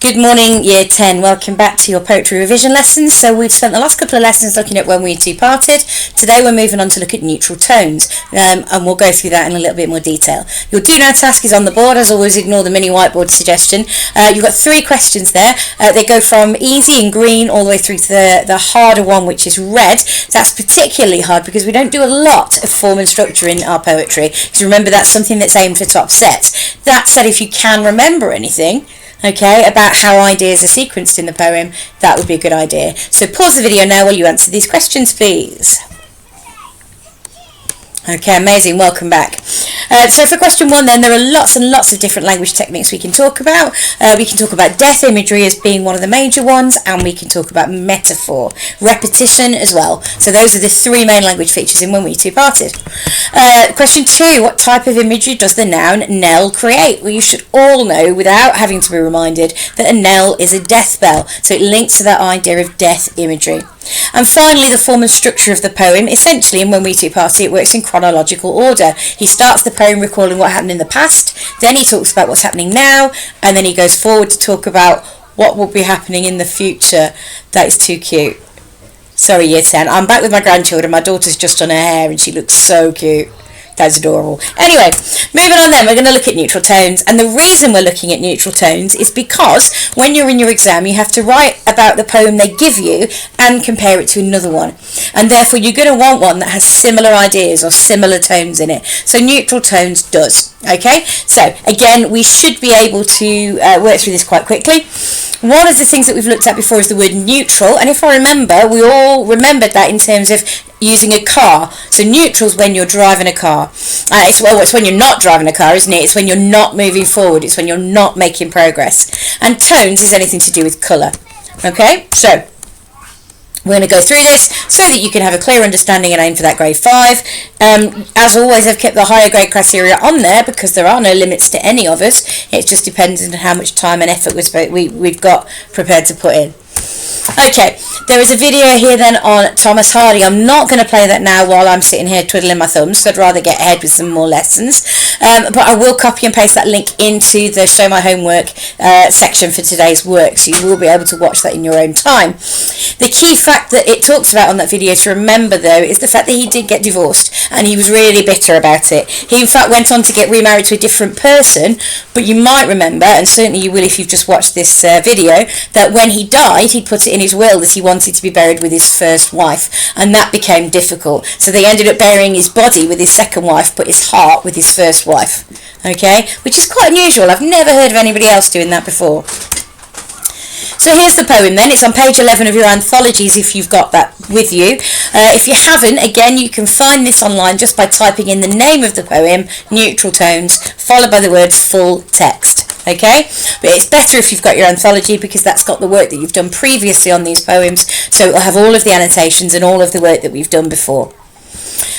Good morning, Year 10. Welcome back to your poetry revision lessons. So we've spent the last couple of lessons looking at When We Two Parted. Today we're moving on to look at neutral tones, and we'll go through that in a little bit more detail. Your do now task is on the board. As always, ignore the mini whiteboard suggestion. You've got 3 questions there. They go from easy and green all the way through to the harder one, which is red. That's particularly hard because we don't do a lot of form and structure in our poetry. Because remember, that's something that's aimed for top sets. That said, if you can remember anything, about how ideas are sequenced in the poem, that would be a good idea. So pause the video now while you answer these questions, please. Okay, amazing. Welcome back. So for question 1 then, there are lots and lots of different language techniques we can talk about. We can talk about death imagery as being one of the major ones, and we can talk about metaphor, repetition as well. So those are the 3 main language features in When We Two Parted. Question 2, what type of imagery does the noun knell create? Well, you should all know, without having to be reminded, that a knell is a death bell. So it links to that idea of death imagery. And finally, the form and structure of the poem. Essentially, in When We Two Parted, it works in chronological order. He starts the poem recalling what happened in the past, then he talks about what's happening now, and then he goes forward to talk about what will be happening in the future. That is too cute. Sorry, Year 10. I'm back with my grandchildren. My daughter's just done her hair and she looks so cute. That's adorable. Anyway, moving on then, we're going to look at neutral tones. And the reason we're looking at neutral tones is because when you're in your exam, you have to write about the poem they give you and compare it to another one. And therefore, you're going to want one that has similar ideas or similar tones in it. So neutral tones does. Okay? So, again, we should be able to work through this quite quickly. One of the things that we've looked at before is the word neutral. And if I remember, we all remembered that in terms of using a car. So neutral's when you're driving a car. It's when you're not driving a car, isn't it? It's when you're not moving forward. It's when you're not making progress. And tones is anything to do with colour. Okay, so we're going to go through this so that you can have a clear understanding and aim for that grade 5. As always, I've kept the higher grade criteria on there because there are no limits to any of us. It just depends on how much time and effort we've got prepared to put in. Okay, there is a video here then on Thomas Hardy. I'm not going to play that now while I'm sitting here twiddling my thumbs, so I'd rather get ahead with some more lessons. But I will copy and paste that link into the Show My Homework section for today's work, so you will be able to watch that in your own time. The key fact that it talks about on that video to remember, though, is the fact that he did get divorced, and he was really bitter about it. He, in fact, went on to get remarried to a different person, but you might remember, and certainly you will if you've just watched this video, that when he died, he put it in his will that he wanted to be buried with his first wife, and that became difficult. So they ended up burying his body with his second wife, but his heart with his first wife. Okay, which is quite unusual. I've never heard of anybody else doing that before. So here's the poem then. It's on page 11 of your anthologies if you've got that with you. If you haven't, again, you can find this online just by typing in the name of the poem, neutral tones, followed by the words full text. Okay, but it's better if you've got your anthology because that's got the work that you've done previously on these poems, so it'll have all of the annotations and all of the work that we've done before.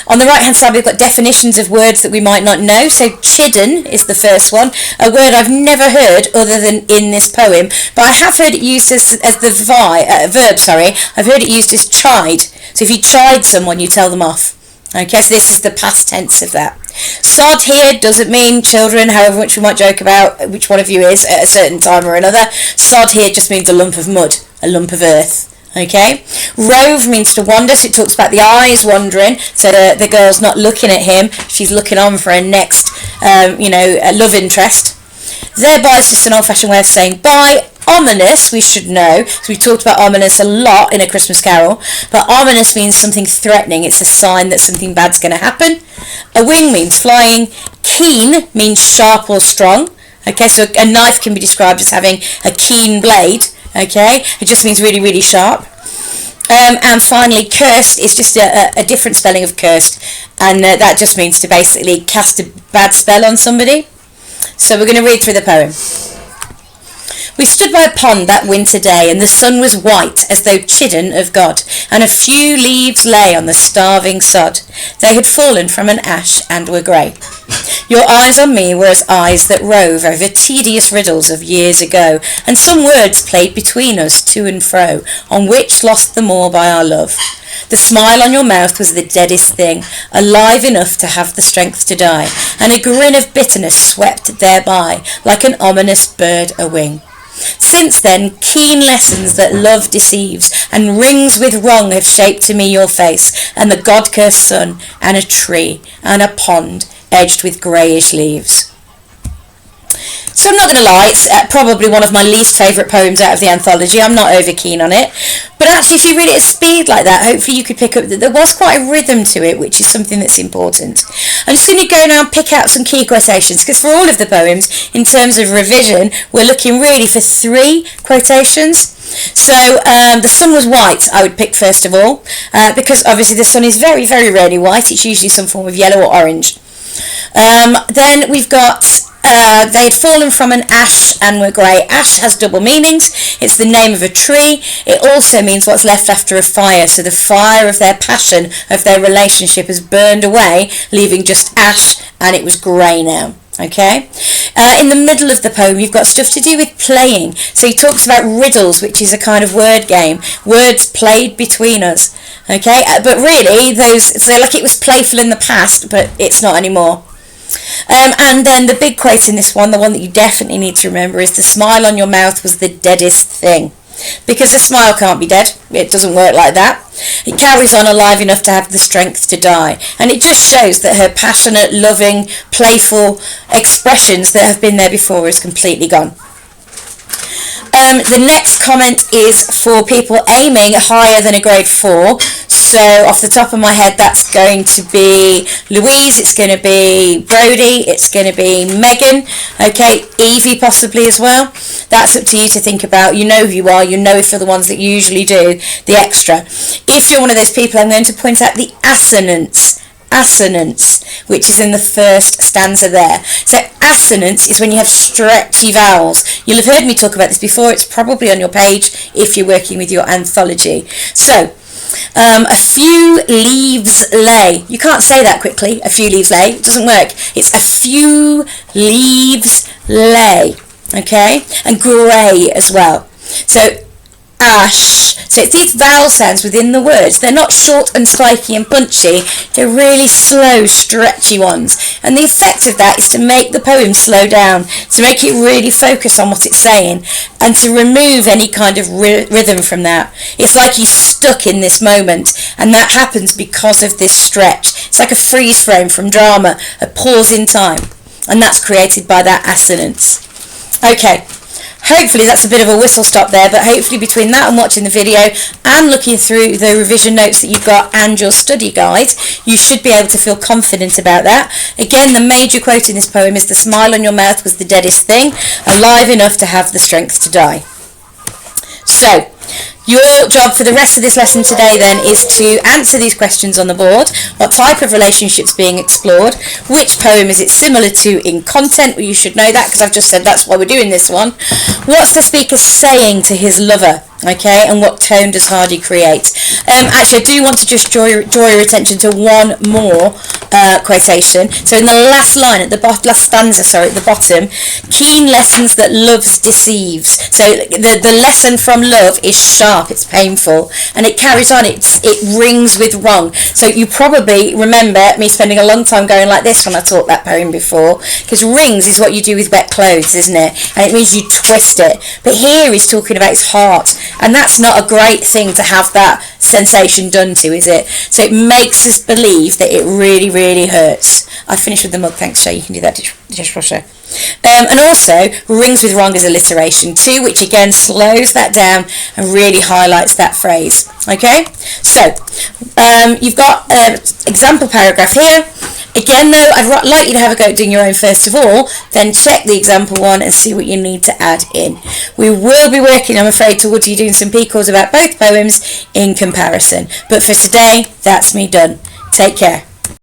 On the right hand side we've got definitions of words that we might not know. So chidden is the first one, a word I've never heard other than in this poem, but I have heard it used as the verb. I've heard it used as chide. So if you chide someone, you tell them off. Okay, so this is the past tense of that. Sod here doesn't mean children, however much we might joke about which one of you is at a certain time or another. Sod here just means a lump of mud, a lump of earth. Okay, rove means to wander, so it talks about the eyes wandering, so the girl's not looking at him, she's looking on for her next, love interest. Thereby is just an old-fashioned way of saying bye. Ominous, we should know, because we've talked about ominous a lot in A Christmas Carol, but ominous means something threatening. It's a sign that something bad's going to happen. A wing means flying. Keen means sharp or strong. Okay, so a knife can be described as having a keen blade. Okay, it just means really, really sharp. And finally, cursed is just a different spelling of cursed, and that just means to basically cast a bad spell on somebody. So we're going to read through the poem. We stood by a pond that winter day, and the sun was white as though chidden of God, and a few leaves lay on the starving sod. They had fallen from an ash and were grey. Your eyes on me were as eyes that rove over tedious riddles of years ago, and some words played between us to and fro, on which lost the more by our love. The smile on your mouth was the deadest thing, alive enough to have the strength to die, and a grin of bitterness swept thereby, like an ominous bird a wing. Since then, keen lessons that love deceives, and rings with wrong have shaped to me your face, and the God-cursed sun, and a tree, and a pond edged with greyish leaves. So I'm not going to lie, it's probably one of my least favourite poems out of the anthology. I'm not over keen on it. But actually, if you read it at speed like that, hopefully you could pick up that there was quite a rhythm to it, which is something that's important. I'm just going to go now and pick out some key quotations, because for all of the poems, in terms of revision, we're looking really for 3 quotations. So the sun was white, I would pick first of all, because obviously the sun is very, very rarely white. It's usually some form of yellow or orange. Then we've got they had fallen from an ash and were grey. Ash has double meanings. It's the name of a tree. It also means what's left after a fire. So the fire of their passion, of their relationship, has burned away, leaving just ash, and it was grey now. Okay, in the middle of the poem you've got stuff to do with playing. So he talks about riddles, which is a kind of word game, words played between us. Okay, but really so like it was playful in the past, but it's not anymore. And then the big quote in this one, the one that you definitely need to remember, is the smile on your mouth was the deadest thing. Because a smile can't be dead. It doesn't work like that. It carries on alive enough to have the strength to die. And it just shows that her passionate, loving, playful expressions that have been there before is completely gone. The next comment is for people aiming higher than a grade 4. So off the top of my head, that's going to be Louise, it's going to be Brody, it's going to be Megan, okay, Evie possibly as well. That's up to you to think about. You know who you are, you know if you're the ones that usually do the extra. If you're one of those people, I'm going to point out the assonance, which is in the first stanza there. So assonance is when you have stretchy vowels. You'll have heard me talk about this before. It's probably on your page if you're working with your anthology. So a few leaves lay. You can't say that quickly. A few leaves lay. It doesn't work. It's a few leaves lay. Okay, and grey as well. So ash. So it's these vowel sounds within the words. They're not short and spiky and punchy. They're really slow, stretchy ones. And the effect of that is to make the poem slow down, to make it really focus on what it's saying, and to remove any kind of rhythm from that. It's like he's stuck in this moment, and that happens because of this stretch. It's like a freeze frame from drama, a pause in time, and that's created by that assonance. Okay. Hopefully that's a bit of a whistle stop there, but hopefully between that and watching the video and looking through the revision notes that you've got and your study guide, you should be able to feel confident about that. Again, the major quote in this poem is the smile on your mouth was the deadest thing, alive enough to have the strength to die. So, your job for the rest of this lesson today then is to answer these questions on the board. What type of relationship's being explored? Which poem is it similar to in content? Well, you should know that because I've just said that's why we're doing this one. What's the speaker saying to his lover? Okay, and what tone does Hardy create? Actually, I do want to just draw your attention to one more quotation. So in the last line, at the last stanza, at the bottom, keen lessons that love deceives. So the lesson from love is sharp, it's painful, and it carries on, it rings with wrong. So you probably remember me spending a long time going like this when I taught that poem before, because rings is what you do with wet clothes, isn't it? And it means you twist it. But here he's talking about his heart. And that's not a great thing to have that sensation done to, is it? So it makes us believe that it really, really hurts. I finished with the mug, thanks, Shay. You can do that, dishwasher. And also, rings with wrong is alliteration too, which again slows that down and really highlights that phrase. Okay? So, you've got an example paragraph here. Again though, I'd like you to have a go at doing your own first of all, then check the example one and see what you need to add in. We will be working, I'm afraid, towards you doing some P-calls about both poems in comparison. But for today, that's me done. Take care.